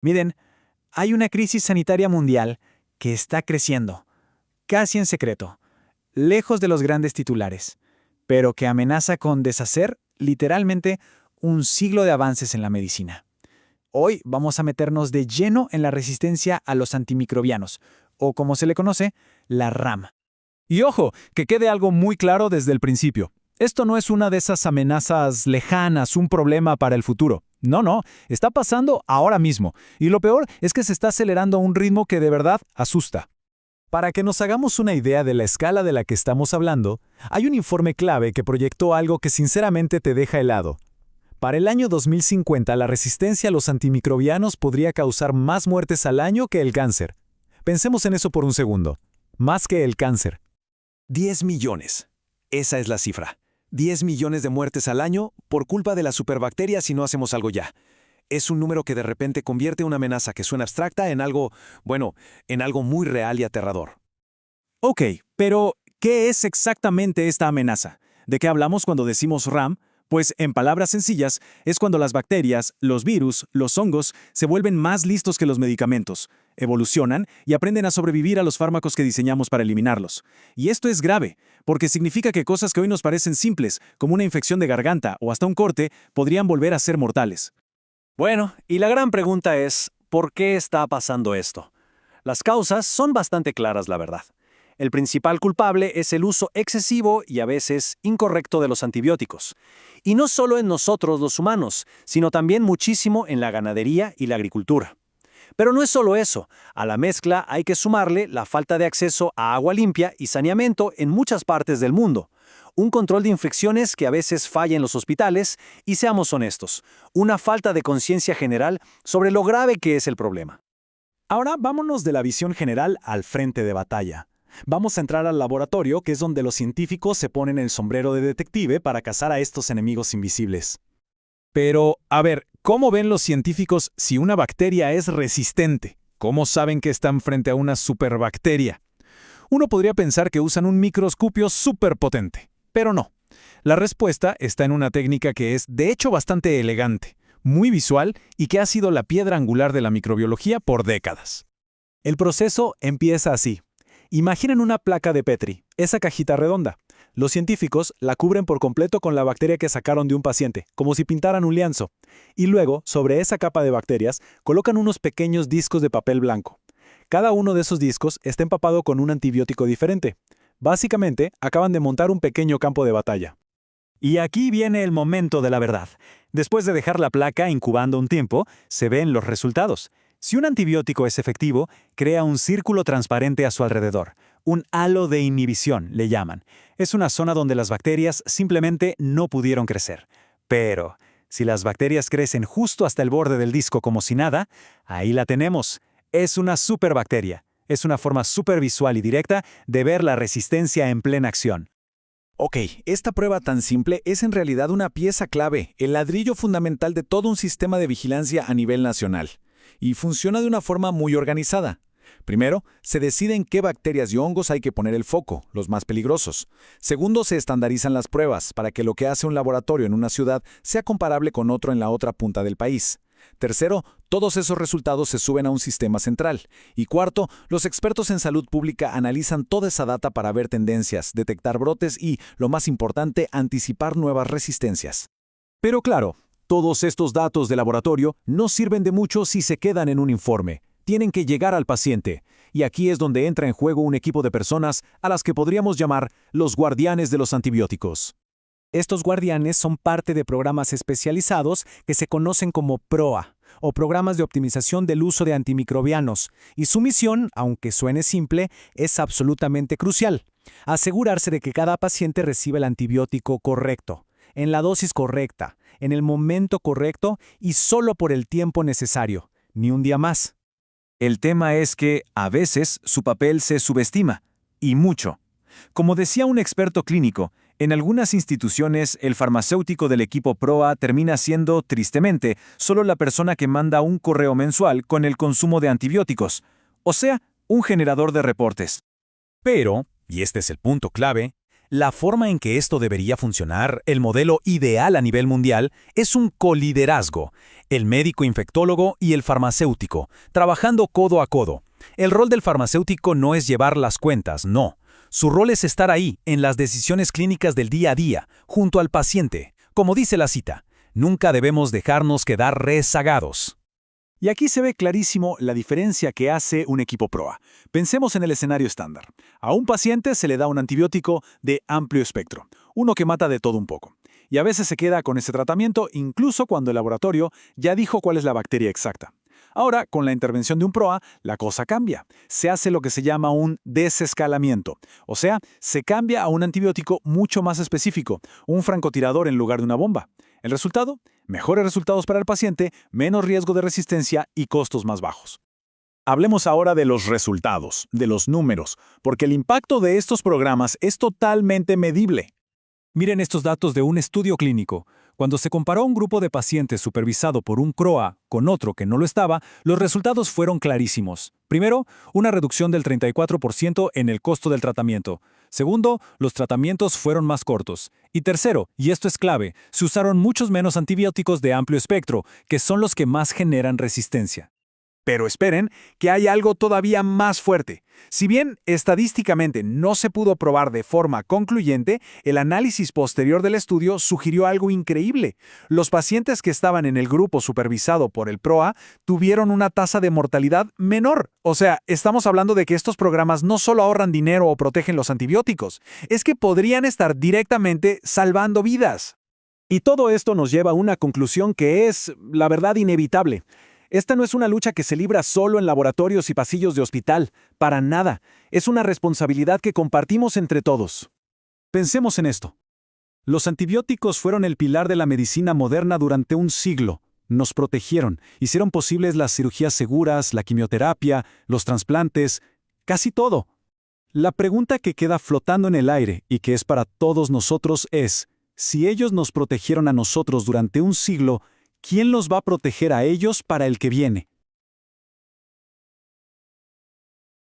Miren, hay una crisis sanitaria mundial que está creciendo, casi en secreto, lejos de los grandes titulares, pero que amenaza con deshacer, literalmente, un siglo de avances en la medicina. Hoy vamos a meternos de lleno en la resistencia a los antimicrobianos, o como se le conoce, la RAM. Y ojo, que quede algo muy claro desde el principio. Esto no es una de esas amenazas lejanas, un problema para el futuro. No, está pasando ahora mismo. Y lo peor es que se está acelerando a un ritmo que de verdad asusta. Para que nos hagamos una idea de la escala de la que estamos hablando, hay un informe clave que proyectó algo que sinceramente te deja helado. Para el año 2050, la resistencia a los antimicrobianos podría causar más muertes al año que el cáncer. Pensemos en eso por un segundo. Más que el cáncer. 10 millones. Esa es la cifra. 10 millones de muertes al año por culpa de las superbacterias si no hacemos algo ya. Es un número que de repente convierte una amenaza que suena abstracta en algo, en algo muy real y aterrador. Ok, pero ¿qué es exactamente esta amenaza? ¿De qué hablamos cuando decimos RAM? Pues, en palabras sencillas, es cuando las bacterias, los virus, los hongos se vuelven más listos que los medicamentos, evolucionan y aprenden a sobrevivir a los fármacos que diseñamos para eliminarlos. Y esto es grave, porque significa que cosas que hoy nos parecen simples, como una infección de garganta o hasta un corte, podrían volver a ser mortales. Bueno, y la gran pregunta es, ¿por qué está pasando esto? Las causas son bastante claras, la verdad. El principal culpable es el uso excesivo y a veces incorrecto de los antibióticos. Y no solo en nosotros los humanos, sino también muchísimo en la ganadería y la agricultura. Pero no es solo eso, a la mezcla hay que sumarle la falta de acceso a agua limpia y saneamiento en muchas partes del mundo, un control de infecciones que a veces falla en los hospitales y, seamos honestos, una falta de conciencia general sobre lo grave que es el problema. Ahora vámonos de la visión general al frente de batalla. Vamos a entrar al laboratorio, que es donde los científicos se ponen el sombrero de detective para cazar a estos enemigos invisibles. Pero, a ver, ¿cómo ven los científicos si una bacteria es resistente? ¿Cómo saben que están frente a una superbacteria? Uno podría pensar que usan un microscopio superpotente, pero no. La respuesta está en una técnica que es, de hecho, bastante elegante, muy visual y que ha sido la piedra angular de la microbiología por décadas. El proceso empieza así. Imaginen una placa de Petri, esa cajita redonda. Los científicos la cubren por completo con la bacteria que sacaron de un paciente, como si pintaran un lienzo. Y luego, sobre esa capa de bacterias, colocan unos pequeños discos de papel blanco. Cada uno de esos discos está empapado con un antibiótico diferente. Básicamente, acaban de montar un pequeño campo de batalla. Y aquí viene el momento de la verdad. Después de dejar la placa incubando un tiempo, se ven los resultados. Si un antibiótico es efectivo, crea un círculo transparente a su alrededor. Un halo de inhibición, le llaman. Es una zona donde las bacterias simplemente no pudieron crecer. Pero, si las bacterias crecen justo hasta el borde del disco como si nada, ahí la tenemos. Es una superbacteria. Es una forma supervisual y directa de ver la resistencia en plena acción. Ok, esta prueba tan simple es en realidad una pieza clave, el ladrillo fundamental de todo un sistema de vigilancia a nivel nacional. Y funciona de una forma muy organizada. Primero, se decide en qué bacterias y hongos hay que poner el foco, los más peligrosos. Segundo, se estandarizan las pruebas para que lo que hace un laboratorio en una ciudad sea comparable con otro en la otra punta del país. Tercero, todos esos resultados se suben a un sistema central. Y cuarto, los expertos en salud pública analizan toda esa data para ver tendencias, detectar brotes y, lo más importante, anticipar nuevas resistencias. Pero claro, todos estos datos de laboratorio no sirven de mucho si se quedan en un informe. Tienen que llegar al paciente. Y aquí es donde entra en juego un equipo de personas a las que podríamos llamar los guardianes de los antibióticos. Estos guardianes son parte de programas especializados que se conocen como PROA, o Programas de Optimización del Uso de Antimicrobianos, y su misión, aunque suene simple, es absolutamente crucial: asegurarse de que cada paciente reciba el antibiótico correcto, en la dosis correcta, en el momento correcto y solo por el tiempo necesario, ni un día más. El tema es que, a veces, su papel se subestima, y mucho. Como decía un experto clínico, en algunas instituciones el farmacéutico del equipo PROA termina siendo, tristemente, solo la persona que manda un correo mensual con el consumo de antibióticos, o sea, un generador de reportes. Pero, y este es el punto clave, La forma en que esto debería funcionar, el modelo ideal a nivel mundial, es un coliderazgo. El médico infectólogo y el farmacéutico, trabajando codo a codo. El rol del farmacéutico no es llevar las cuentas, no. Su rol es estar ahí, en las decisiones clínicas del día a día, junto al paciente. Como dice la cita, nunca debemos dejarnos quedar rezagados. Y aquí se ve clarísimo la diferencia que hace un equipo PROA. Pensemos en el escenario estándar. A un paciente se le da un antibiótico de amplio espectro, uno que mata de todo un poco. Y a veces se queda con ese tratamiento incluso cuando el laboratorio ya dijo cuál es la bacteria exacta. Ahora, con la intervención de un PROA, la cosa cambia. Se hace lo que se llama un desescalamiento. O sea, se cambia a un antibiótico mucho más específico, un francotirador en lugar de una bomba. ¿El resultado? Mejores resultados para el paciente, menos riesgo de resistencia y costos más bajos. Hablemos ahora de los resultados, de los números, porque el impacto de estos programas es totalmente medible. Miren estos datos de un estudio clínico. Cuando se comparó un grupo de pacientes supervisado por un CROA con otro que no lo estaba, los resultados fueron clarísimos. Primero, una reducción del 34% en el costo del tratamiento. Segundo, los tratamientos fueron más cortos. Y tercero, y esto es clave, se usaron muchos menos antibióticos de amplio espectro, que son los que más generan resistencia. Pero esperen, que hay algo todavía más fuerte. Si bien estadísticamente no se pudo probar de forma concluyente, el análisis posterior del estudio sugirió algo increíble. Los pacientes que estaban en el grupo supervisado por el PROA tuvieron una tasa de mortalidad menor. O sea, estamos hablando de que estos programas no solo ahorran dinero o protegen los antibióticos, es que podrían estar directamente salvando vidas. Y todo esto nos lleva a una conclusión que es, la verdad, inevitable. Esta no es una lucha que se libra solo en laboratorios y pasillos de hospital, para nada. Es una responsabilidad que compartimos entre todos. Pensemos en esto. Los antibióticos fueron el pilar de la medicina moderna durante un siglo. Nos protegieron, hicieron posibles las cirugías seguras, la quimioterapia, los trasplantes, casi todo. La pregunta que queda flotando en el aire y que es para todos nosotros es, si ellos nos protegieron a nosotros durante un siglo, ¿quién los va a proteger a ellos para el que viene?